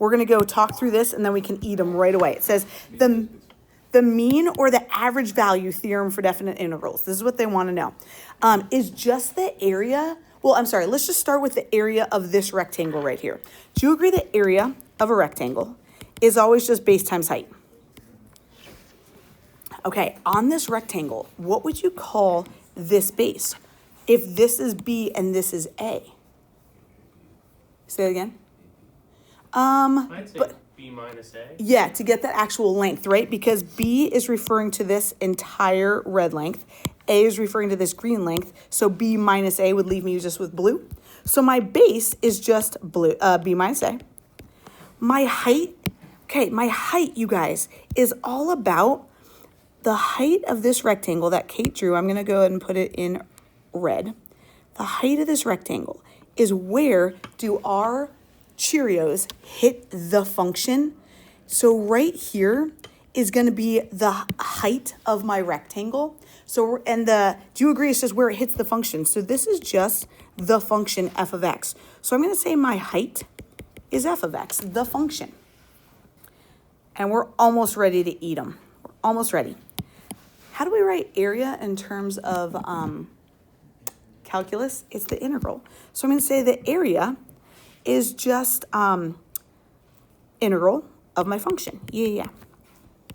We're going to go talk through this, and then we can eat them right away. It says the mean or the average value theorem for definite integrals. This is what they want to know. Is just the area, well, I'm sorry, let's just start with the area of this rectangle right here. Do you agree the area of a rectangle is always just base times height? Okay, on this rectangle, what would you call this base if this is B and this is A? Say it again. I'd say B minus A. Yeah, to get that actual length, right? Because B is referring to this entire red length. A is referring to this green length. So B minus A would leave me just with blue. So my base is just blue, B minus A. My height, okay, my height, you guys, is all about the height of this rectangle that Kate drew. I'm going to go ahead and put it in red. The height of this rectangle is where do our Cheerios hit the function. So right here is going to be the height of my rectangle. So, and do you agree it's just where it hits the function? So this is just the function f of x. So I'm going to say my height is f of x, the function. And we're almost ready to eat them. We're almost ready. How do we write area in terms of calculus? It's the integral. So I'm going to say the area is just integral of my function. Yeah.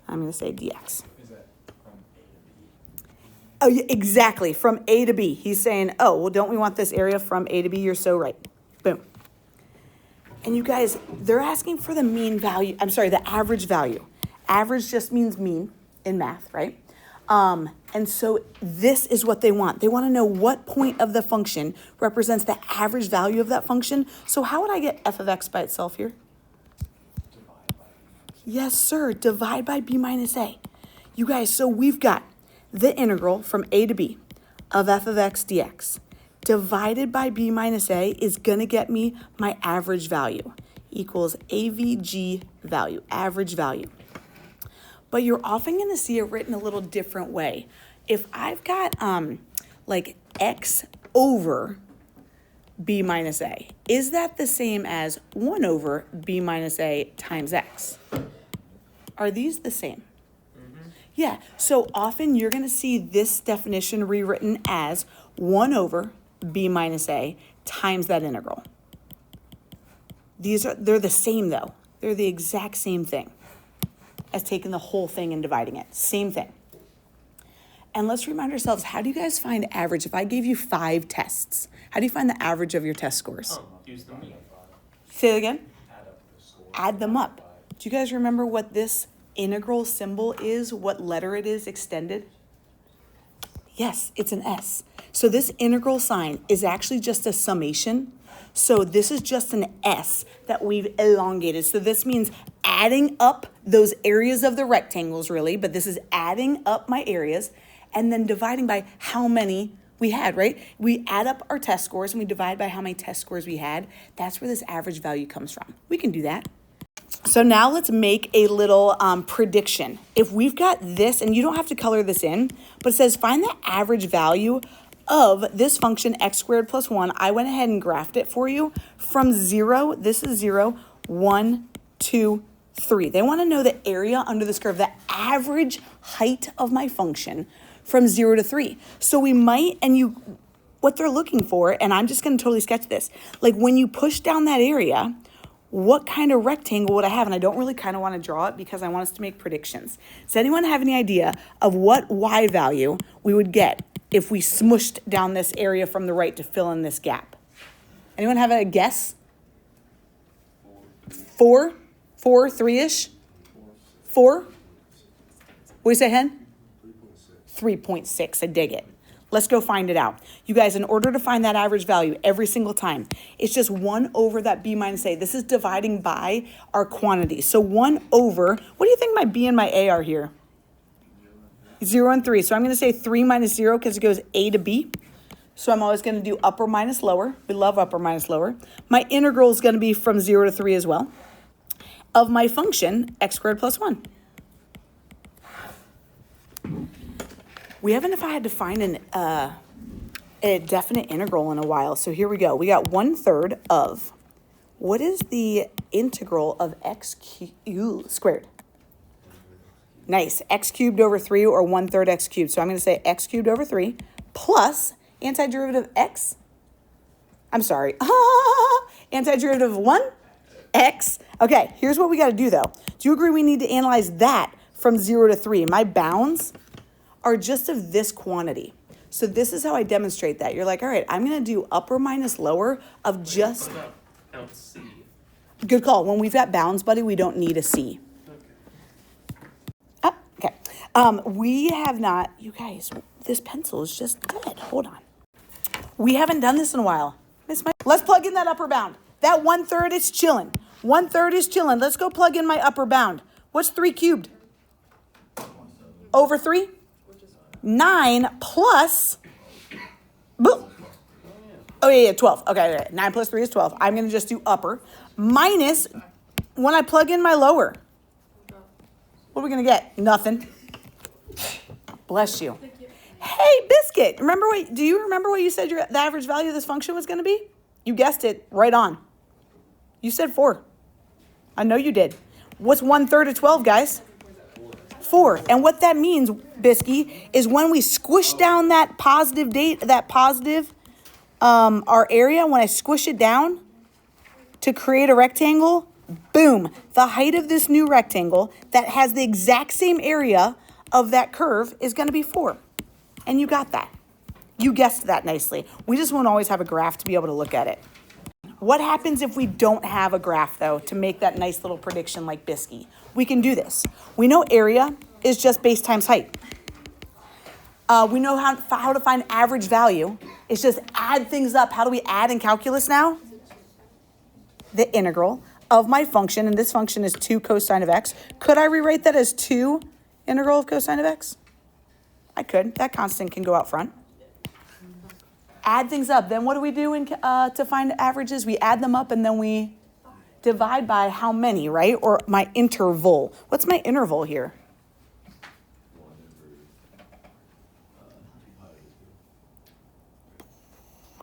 I'm going to say dx. Is that from A to B? Oh, yeah, exactly. From A to B. He's saying, oh, well, don't we want this area from A to B? You're so right. Boom. And you guys, they're asking for the mean value. I'm sorry, the average value. Average just means mean in math, right? And so this is what they want. They want to know what point of the function represents the average value of that function. So how would I get f of x by itself here? Divide by. Yes, sir. Divide by b minus a. You guys, so we've got the integral from a to b of f of x dx divided by b minus a is going to get me my average value equals AVG value, average value. But you're often going to see it written a little different way. If I've got like x over b minus a, is that the same as 1 over b minus a times x? Are these the same? Mm-hmm. Yeah, so often you're going to see this definition rewritten as 1 over b minus a times that integral. They're the same though. They're the exact same thing as taking the whole thing and dividing it. Same thing. And let's remind ourselves, how do you guys find average? If I gave you 5 tests, how do you find the average of your test scores? Use the mean. Say it again. Add up the score. Add them up. Do you guys remember what this integral symbol is? What letter it is extended? Yes, it's an S. So this integral sign is actually just a summation. So this is just an S that we've elongated. So this means adding up those areas of the rectangles really, but this is adding up my areas and then dividing by how many we had, right? We add up our test scores and we divide by how many test scores we had. That's where this average value comes from. We can do that. So now let's make a little prediction. If we've got this, and you don't have to color this in, but it says find the average value of this function x squared plus 1. I went ahead and graphed it for you from 0. This is 0, 1, 2, 3. They want to know the area under this curve, the average height of my function from 0 to 3. So we might, and what they're looking for, and I'm just going to totally sketch this, like when you push down that area, what kind of rectangle would I have? And I don't really kind of want to draw it because I want us to make predictions. Does anyone have any idea of what y value we would get if we smushed down this area from the right to fill in this gap? Anyone have a guess? 4? 4, 3-ish? 4? What do you say, Hen? 3.6. I dig it. Let's go find it out. You guys, in order to find that average value every single time, it's just 1 over that b minus a. This is dividing by our quantity. So 1 over, what do you think my b and my a are here? 0 and 3. So I'm going to say 3 minus 0 because it goes a to b. So I'm always going to do upper minus lower. We love upper minus lower. My integral is going to be from 0 to 3 as well. Of my function, x squared plus 1. We haven't had to find a definite integral in a while. So here we go. We got 1/3 of What is the integral of x squared? Nice. X cubed over 3 or 1/3 x cubed. So I'm going to say x cubed over 3 plus antiderivative x. I'm sorry. Antiderivative of 1 x. Okay, here's what we got to do though. Do you agree we need to analyze that from 0 to 3? My bounds are just of this quantity. So this is how I demonstrate that. You're like, all right, I'm going to do upper minus lower of just... What about C? Good call. When we've got bounds, buddy, we don't need a C. Okay. Okay. We have not... You guys, this pencil is just dead. Hold on. We haven't done this in a while. Let's plug in that upper bound. That 1/3 is chilling. 1/3 is chilling. Let's go plug in my upper bound. What's 3 cubed? Over 3? 9 plus... Oh, yeah, 12. Okay, 9 plus 3 is 12. I'm going to just do upper. Minus, when I plug in my lower, what are we going to get? Nothing. Bless you. Hey, Biscuit. Do you remember what you said the average value of this function was going to be? You guessed it right on. You said 4. I know you did. What's 1/3 of 12, guys? 4. And what that means, Bisky, is when we squish down that our area, when I squish it down to create a rectangle, boom, the height of this new rectangle that has the exact same area of that curve is going to be 4. And you got that. You guessed that nicely. We just won't always have a graph to be able to look at it. What happens if we don't have a graph, though, to make that nice little prediction like Bisky? We can do this. We know area is just base times height. We know how to find average value. It's just add things up. How do we add in calculus now? The integral of my function, and this function is 2 cosine of x. Could I rewrite that as 2 integral of cosine of x? I could. That constant can go out front. Add things up. Then what do we do to find averages? We add them up and then we divide by how many, right? Or my interval. What's my interval here?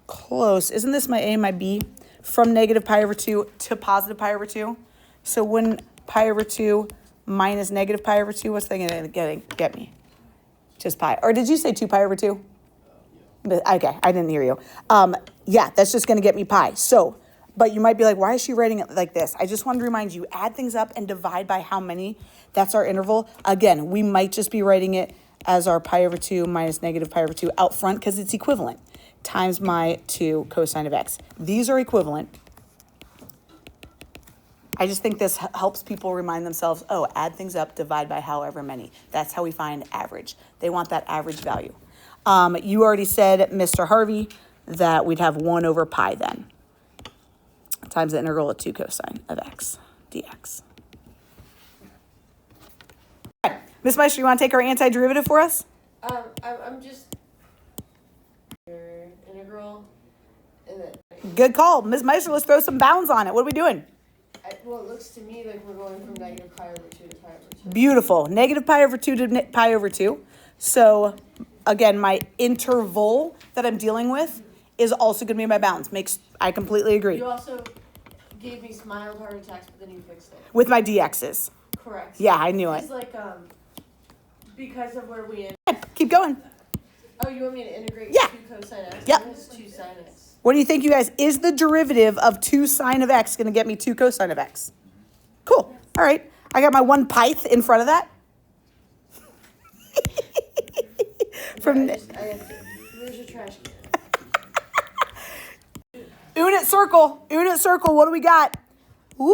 Close. Isn't this my A and my B? From negative pi over 2 to positive pi over 2. So when pi over 2 minus negative pi over 2, what's that going to get me? Just pi. Or did you say 2 pi over 2? Okay, I didn't hear you. Yeah, that's just going to get me pi. So, but you might be like, why is she writing it like this? I just want to remind you, add things up and divide by how many. That's our interval. Again, we might just be writing it as our pi over 2 minus negative pi over 2 out front because it's equivalent, times my 2 cosine of x. These are equivalent. I just think this helps people remind themselves, oh, add things up, divide by however many. That's how we find average. They want that average value. You already said, Mr. Harvey, that we'd have 1 over pi then, times the integral of 2 cosine of x dx. All right. Ms. Meister, you want to take our antiderivative for us? I'm just integral and then Good call. Ms. Meister, let's throw some bounds on it. What are we doing? well, it looks to me like we're going from negative pi over 2 to pi over 2. Beautiful. Negative pi over 2 to pi over 2. So, again, my interval that I'm dealing with is also going to be my bounds. I completely agree. You also gave me mild heart attacks, but then you fixed it. With my dx's. Correct. Yeah, I knew it. It's like because of where we end. Keep going. Oh, you want me to integrate 2 cosine x? Yep. It's 2 sine x. What do you think, you guys? Is the derivative of 2 sine of x going to get me 2 cosine of x? Cool. All right. I got my 1 pith in front of that. Where's your trash can? Unit circle. Unit circle. What do we got? Woo!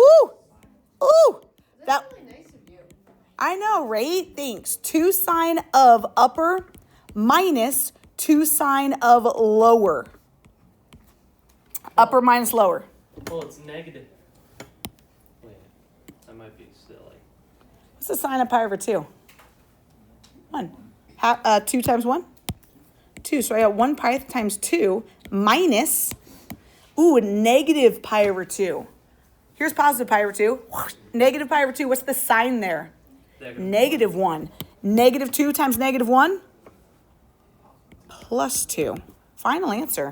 Ooh! That's really nice of you. I know, right? Thanks. 2 sine of upper minus 2 sine of lower. Upper minus lower. Well, it's negative. Wait, I might be silly. What's the sine of pi over 2? 1. 2 times 1? 2. So I got 1 pi times 2 minus, negative pi over 2. Here's positive pi over 2. Negative pi over 2. What's the sign there? Negative 1. Negative 2 times negative 1? Plus 2. Final answer.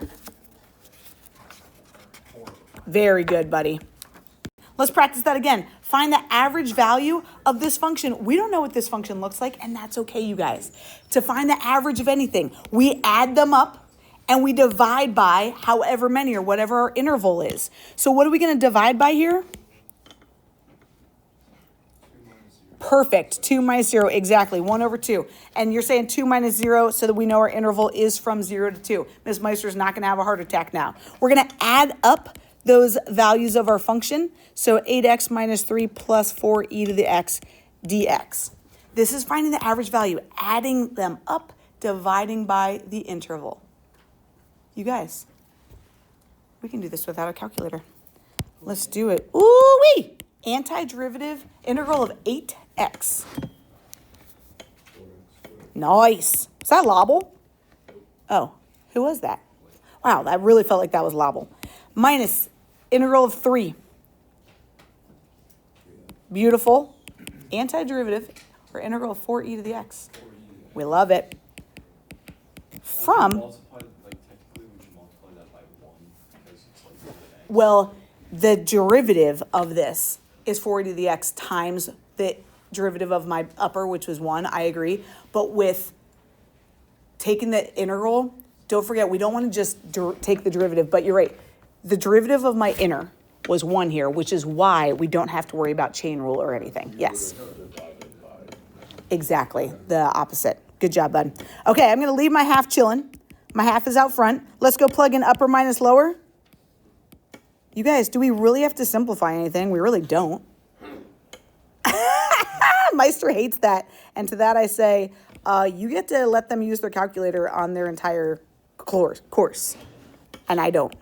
Very good, buddy. Let's practice that again. Find the average value of this function. We don't know what this function looks like, and that's okay, you guys. To find the average of anything, we add them up and we divide by however many or whatever our interval is. So what are we going to divide by here? Perfect. 2 minus 0. Exactly. 1 over 2. And you're saying 2 minus 0 so that we know our interval is from 0 to 2. Ms. Meister's not going to have a heart attack now. We're going to add up those values of our function. So 8x minus 3 plus 4e to the x dx. This is finding the average value, adding them up, dividing by the interval. You guys, we can do this without a calculator. Let's do it. Ooh-wee! Antiderivative integral of 8x. Nice. Is that Lobble? Oh, who was that? Wow, that really felt like that was Lobble. Minus integral of 3. Beautiful. Antiderivative or integral of 4e to the x. We love it. From, Multiply, like technically would you multiply that by 1 because it's like the x? well, the derivative of this is 4e to the x times the derivative of my upper, which was 1. I agree. But with taking the integral, don't forget, we don't want to just take the derivative, but you're right. The derivative of my inner was 1 here, which is why we don't have to worry about chain rule or anything. Yes. Exactly. The opposite. Good job, bud. Okay, I'm going to leave my half chilling. My half is out front. Let's go plug in upper minus lower. You guys, do we really have to simplify anything? We really don't. Meister hates that. And to that I say, you get to let them use their calculator on their entire course. And I don't.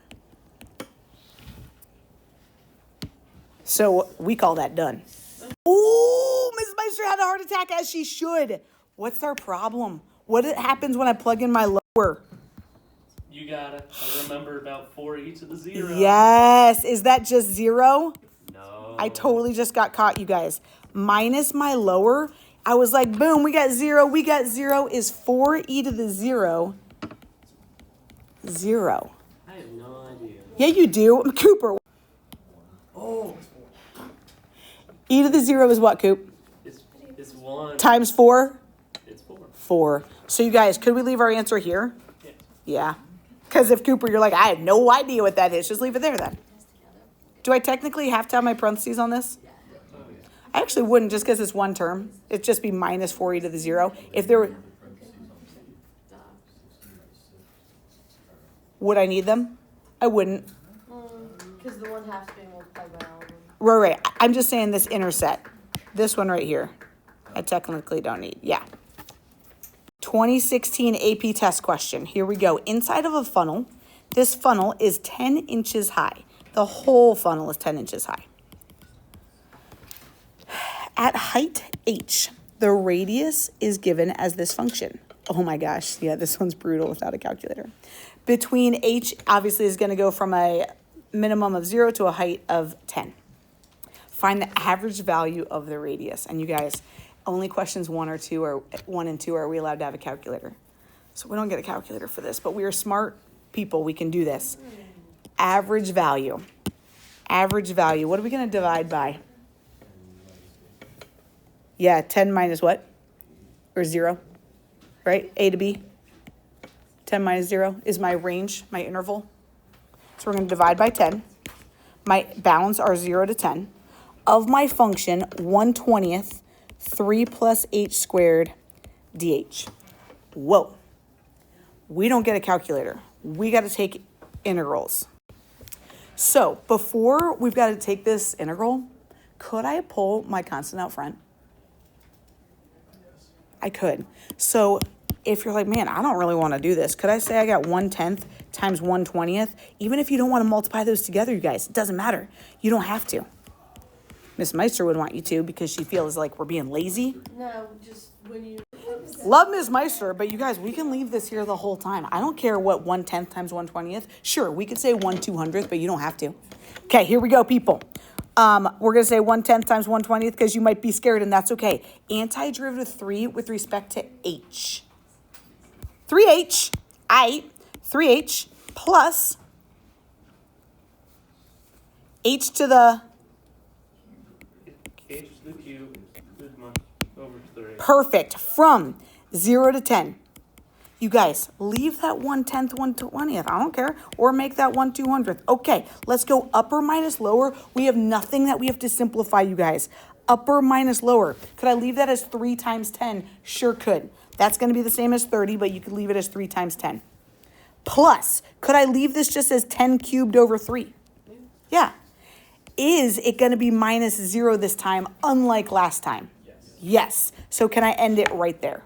So we call that done. Ooh, Ms. Meister had a heart attack, as she should. What's our problem? What happens when I plug in my lower? You got it. I remember about 4e to the 0. Yes. Is that just 0? No. I totally just got caught, you guys. Minus my lower. I was like, boom, we got 0. We got 0 is 4e to the 0. 0. I have no idea. Yeah, you do. Cooper. Oh, E to the 0 is what, Coop? It's 1. Times 4? It's 4. 4. So you guys, could we leave our answer here? Yeah. Yeah. Because if Cooper, you're like, I have no idea what that is. Just leave it there then. Do I technically have to have my parentheses on this? Oh, yeah. I actually wouldn't, just because it's one term. It'd just be minus 4e to the 0. If there were... Would I need them? I wouldn't. Because the 1/2 is being multiplied by all of them. Right. I'm just saying this inner set. This one right here. I technically don't need. Yeah. 2016 AP test question. Here we go. Inside of a funnel, this funnel is 10 inches high. The whole funnel is 10 inches high. At height h, the radius is given as this function. Oh my gosh. Yeah, this one's brutal without a calculator. Between h, obviously, is going to go from a minimum of 0 to a height of 10. Find the average value of the radius. And you guys, only questions 1 and 2 are we allowed to have a calculator. So we don't get a calculator for this, but we are smart people. We can do this. Average value. Average value. What are we going to divide by? Yeah, 10 minus what? Or 0, right? A to B. 10 minus 0 is my range, my interval. So we're going to divide by 10. My bounds are 0 to 10. Of my function, 1/20th, 3 plus h squared dh. Whoa. We don't get a calculator. We got to take integrals. So before we've got to take this integral, could I pull my constant out front? I could. So if you're like, man, I don't really want to do this, could I say I got 1/10 times 1/20th? Even if you don't want to multiply those together, you guys, it doesn't matter. You don't have to. Miss Meister would want you to because she feels like we're being lazy. No, just when you... Love Ms. Meister, but you guys, we can leave this here the whole time. I don't care what 1/10 times 1/20th. Sure, we could say 1/200th, but you don't have to. Okay, here we go, people. We're going to say 1/10 times 1/20th because you might be scared, and that's okay. Antiderivative 3 with respect to h. 3h, 3h plus h to the h to the cube over 3. Perfect. From 0 to 10. You guys, leave that 1/10, 1/20th. I don't care. Or make that 1/200th. Okay, let's go upper minus lower. We have nothing that we have to simplify, you guys. Upper minus lower. Could I leave that as 3 times 10? Sure could. That's going to be the same as 30, but you could leave it as 3 times 10. Plus, could I leave this just as 10 cubed over 3? Yeah. Is it going to be minus 0 this time, unlike last time? Yes. Yes. So can I end it right there?